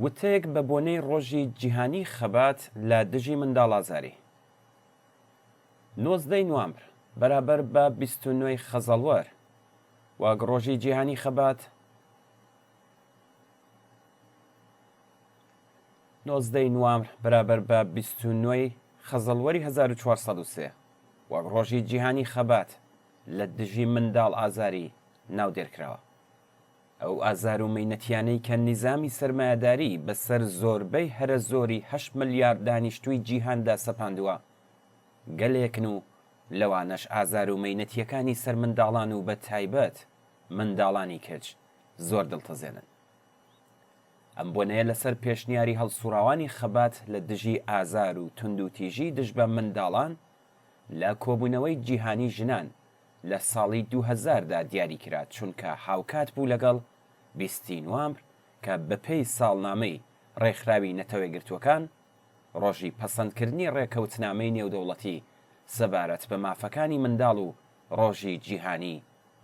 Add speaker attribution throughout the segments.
Speaker 1: وتەیەک بە بۆنەی ڕۆژی جیهانی خەبات لە دژی منداڵ ئازاری 19 نوامبر بەرابەر بە 29 خەزەڵوەر وەک ڕۆژی جیهانی خەبات 19 نوامبر بەرابەر بە 29 خەزەڵوەری 1403 وەک ڕۆژی جیهانی خەبات لە دژی منداڵ ئازاری ناودێرکراوە. ئەو ئازار و مەینەتیانەی کە نیزامی سەرمایەداری بەسەر زۆربەی هەرە زۆری 8 ملیارد دانیشتووی جیهاندا سەپاندووە گەلێکن و لەوانەش ئازار و مەینەتیەکانی سەر منداڵان و بە تایبەت منداڵانی کچ زۆر دڵتەزێنن. ئەم بۆنەیە لەسەر پێشنیاری هەڵسوڕاوانی خەبات لە دژی ئازار و تند و تیژی دژ بە منداڵان لە کۆبوونەوەی جیهانی ژنان لە ساڵی 2000دا دیاری کرات چونکە هاوکات بوو لەگەڵ 20 نوامبر کە بەپێی ساڵنامەی ڕێکخراوی نەتەوەی گرتووەکان ڕۆژی پەسەندکردنی ڕێکەوتنامەی نێودەوڵەتی سەبارەت بە مافەکانی منداڵ و ڕۆژی جیهانی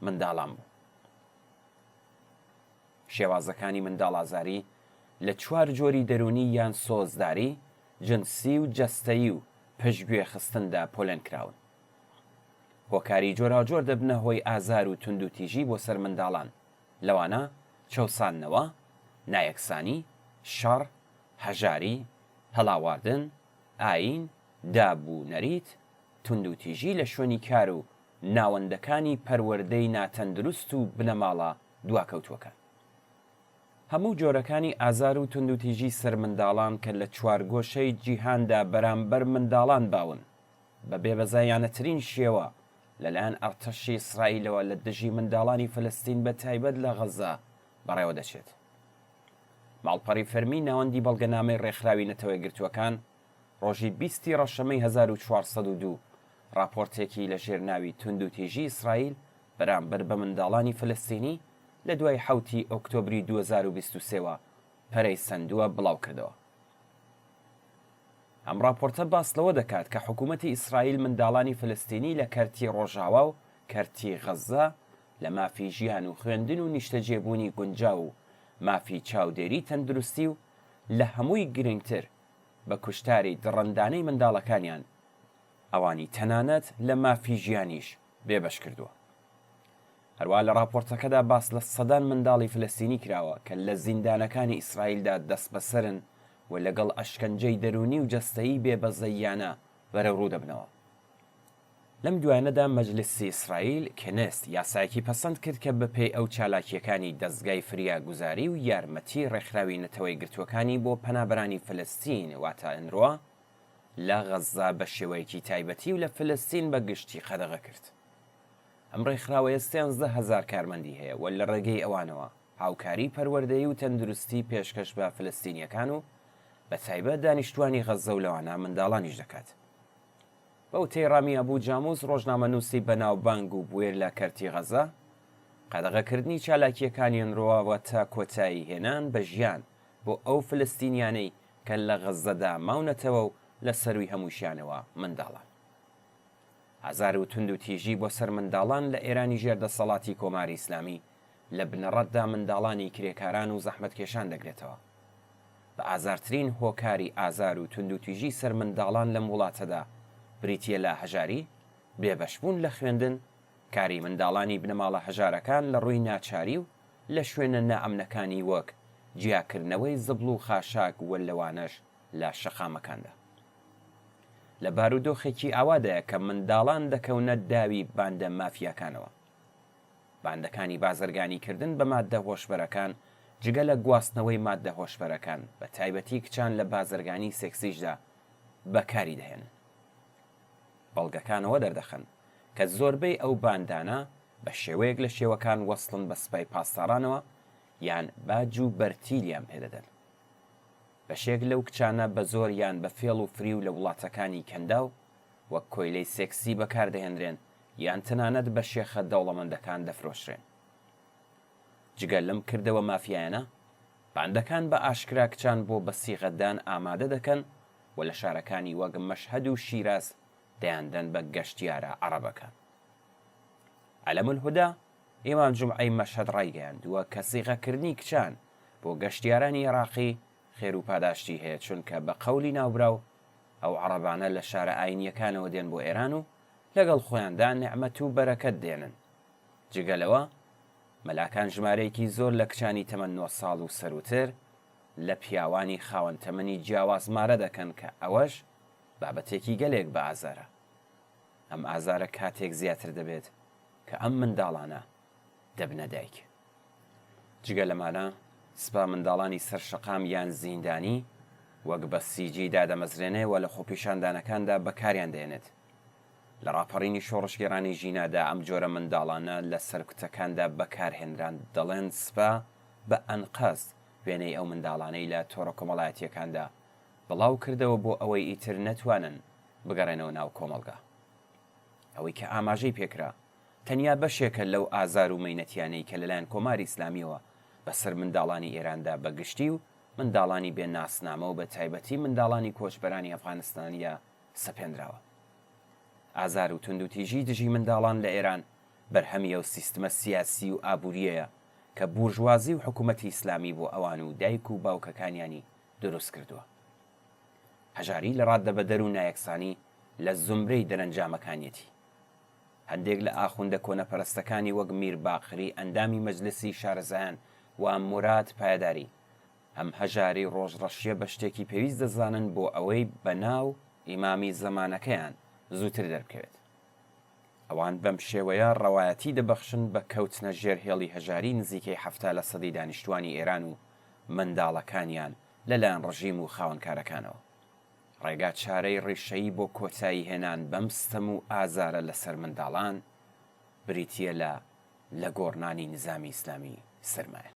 Speaker 1: منداڵان بوو. شێوازەکانی منداڵ ئازاری لە 4 جۆری دەرونی یان سۆزداری، جنسی و جەستەیی و پشتگوێ خستندا پۆلێن کراون. هۆکاری جۆراوجۆر دەبنە هۆی ئازار و تند و تیژی بۆ سەر منداڵان، لەوانە چەوساننەوە، نایەکسانی، شەڕ، هەژاری، هەڵاواردن، ئاین، دابوو نەریت، تند و تیژی لە شوێنی کار و ناوەندەکانی پەروەردەی ناتەندروست و بنەماڵە دواکەوتووەکان. هەموو جۆرەکانی ئازار و تند و تیژی سەر منداڵان کە لە 4 گۆشەی جیهاندا بەرامبەر منداڵان باون بە بێبەزایانەترین شێوە لەلایەن ئەرتەشی ئیسرائیلەوە لە دژی منداڵانی فلستین بە تایبەت لە غەزا بەڕێوە دەچێت. ماڵپەڕی فەرمی ناوەندی بەڵگەنامەی ڕێکخراوی نەتەوەی گرتووەکان ڕۆژی 20 ڕەشەمەی 1402 راپۆرتێکی لە ژێرناوی تند و تیژی ئیسرائیل بەرامبەر بە منداڵانی فلستینی لە دوای 7 ئۆکتۆبری 2023ەوە پەرەی سندووە بڵاو کردەوە. ئەم راپۆرتە باس لەوە دەکات کە حکوومەتی ئیسرائیل منداڵانی فلستینی لە کەرتی ڕۆژاوا و کەرتی غەزا لە مافی ژیان و خوێندن و نیشتەجێبوونی گونجاو و مافی چاودێری تەندروستی و لە هەمووی گرنگتر بە کوشتاری دڕندانەی منداڵەکانیان ئەوانی تەنانەت لە مافی ژیانیش بێبەش کردووە. هەروە لە راپۆرتەکەدا باس لە سەدان منداڵی فلستینی کراوە کە لە زیندانەکانی ئیسرائیلدا دەست بەسەرن و لەگەڵ ئەشکەنجەی دەرونی و جەستەیی بێبەزەیانە بەرەوڕوو دەبنەوە. لەم دوایانەدا مەجلیسی ئیسرائیل کێنست یاسایەکی پەسەند کرد کە بەپێی ئەو چالاکیەکانی دەستگای فریاگوزاری و یارمەتی ڕێکخراوی نەتەوەی گرتووەکانی بۆ پەنابەرانی فلستین واتە ئەنڕۆوا لە غەزا بە شێوەیەکی تایبەتی و لە فلستین بە گشتی قەدەغە کرد. ئەم ڕێکخراوە ئێستا 11,000 کارمەندی هەیە و لە ڕێگەی ئەوانەوە هاوکاری پەروەردەیی و تەندروستی پێشکەش بە فلستینیەکان و بە تایبەت دانیشتوانی غەزە و لەوانە منداڵانیش دەکات. بەو تێڕامی ئەبوو جاموس ڕۆژنامەنووسی بەناوبانگ و بوێر لە کەرتی غەزە قەدەغەکردنی چالاکیەکانی ئەنڕۆوە تا کۆتایی هێنان بە ژیان بۆ ئەو فلستینیانەی کە لە غەزەدا ماونەتەوە و لە سەروی هەمووشیانەوە منداڵان. ئازار و تند و تیژی بۆ سەر منداڵان لە ئێرانی ژێردەسەڵاتی کۆماری ئیسلامی لە بنەڕەتدا منداڵانی کرێکاران و زەحمەتکێشان دەگرێتەوە. بە ئازارترین هۆکاری ئازار و تند و تیژی سەر منداڵان لەم وڵاتەدا بریتیە لە هەژاری، بێبەشبوون لە خوێندن، کاری منداڵانی بنەماڵە هەژارەکان لە ڕووی ناچاری و لە شوێنە نائەمنەکانی وەک جیاکردنەوەی زبڵ و خاشاک و لەوانەش لە شەقامەکاندا. لە بارودۆخێکی ئاوادەیە کە منداڵان دەکەونە داوی باندە مافیاکانەوە. باندەکانی بازرگانی کردن بە ماددە هۆشبەرەکان جگە لە گواستنەوەی ماددە هۆشبەرەکان بە تایبەتی کچان لە بازرگانی سێکسیشدا بەکاری دەهێنن. بەڵگەکانەوە دەردەخەن کە زۆربەی ئەو باندانە بە شێوەیەک لە شێوەکان وەسڵن بە سپای پاسدارانەوە یان باج و بەرتیلیان پێدەدەن. بەشێک لەو کچانە بە زۆر یان بە فێڵ و فری و لە وڵاتەکانی کەنداو وەک کۆیلەی سێکسی بەکاردەهێنرێن یان تەنانەت بە شێخە دەوڵەمەندەکان دەفرۆشرێن. جگەل لەم کردەوە مافیایانە باندەکان بە ئاشکرا کچان بۆ بەسیغەتدان ئامادە دەکەن و لە شارەکانی وەک مەشهەد و شیراز دەیاندەن بە گەشتیارە عەرەبەکان. عەلەم الهودا ئیمام جومعەی مەشهەد ڕایگەیاندووە کە سیغەکردنی کچان بۆ گەشتیارانی عێراقی خێر و پاداشتی هەیە چونکە بە قەولی ناوبراو ئەو عەرەبانە لە شارە ئاینیەکانەوە دێن بۆ ئێران و لەگەڵ خۆیاندا نێعمەت و بەرەکەت دێنن. جگەلەوە مەلاکان ژمارەیەکی زۆر لە کچانی تەمەن 9 ساڵ و سەروتر لە پیاوانی خاوەن تەمەنی جیاوازمارە دەکەن کە ئەوەش بابەتێکی گەلێک بە ئازارە. ئەم ئازارە کاتێک زیاتر دەبێت کە ئەم منداڵانە دەبنە دایک. جگە لەمانە سپا منداڵانی سەرشەقام یان زیندانی وەک بە سیجی دادەمەزرێنێەوە لە خۆپیشاندانەکاندا بەکاریان دێنێت. لە ڕاپەڕینی شۆڕشگەڕانی ژینادا ئەم جۆرە منداڵانە لە سەرکوتەکاندا بەکارهێنران دەڵێن سپا بە ئەنقەس وێنەی ئەو منداڵانەی لە تۆڕە کۆمەڵایەتیەکاندا بڵاو کردەوە بۆ ئەوەی ئیتر نەتوانن بگەڕێنەوە ناو کۆمەڵگا. ئەوەی کە ئاماژەی پێکرا تەنیا بەشێکە لەو ئازار و مەینەتیانەی کە لەلایەن کۆماری ئیسلامیەوە بەسەر منداڵانی ئێراندا بەگشتی و منداڵانی بێ ناسنامە و بە تایبەتی منداڵانی کۆچبەرانی ئەفغانستانیە سەپێنراوە. ئازار و توندوتیژی دژی منداڵان لە ئێران بەرهەمیە و سیستمە سیاسی و ئابوووریەیە کە بورژوازی و حکوومەتی ئیسلامی بۆ ئەوان و دایک و باوکەکانیانی دروست کردووە. هەژاری لە ڕاددە بە دەر و نایەکسانی لە زومرەی دەرەنجامەکانیەتی. هەندێک لە ئاخوندە کۆنەپەرستەکانی وەک میر باقری ئەندامی مەجلسی شارەزایان و مورات پایداری ئەم هەژاری ڕۆژڕەشیە بە شتێکی پێویست دەزانن بۆ ئەوەی بەناو ئیمامی زەمانەکەیان زووتر دەربکەوێت. ئەوان بەم شێوەیە ڕەوایەتی دەبەخشن بە کەوتنە ژێر هێڵی هەژاری نزیکەی 70% دانیشتوانی ئێران و منداڵەکانیان لەلایەن ڕژیم و خاوەنکارەکانەوە. ڕێگا چارەی ڕیشەیی بۆ کۆتایی هێنان بەم ستەم و ئازارە لەسەر منداڵان بریتیە لە گۆڕنانی نظامی ئیسلامی سەرمایە.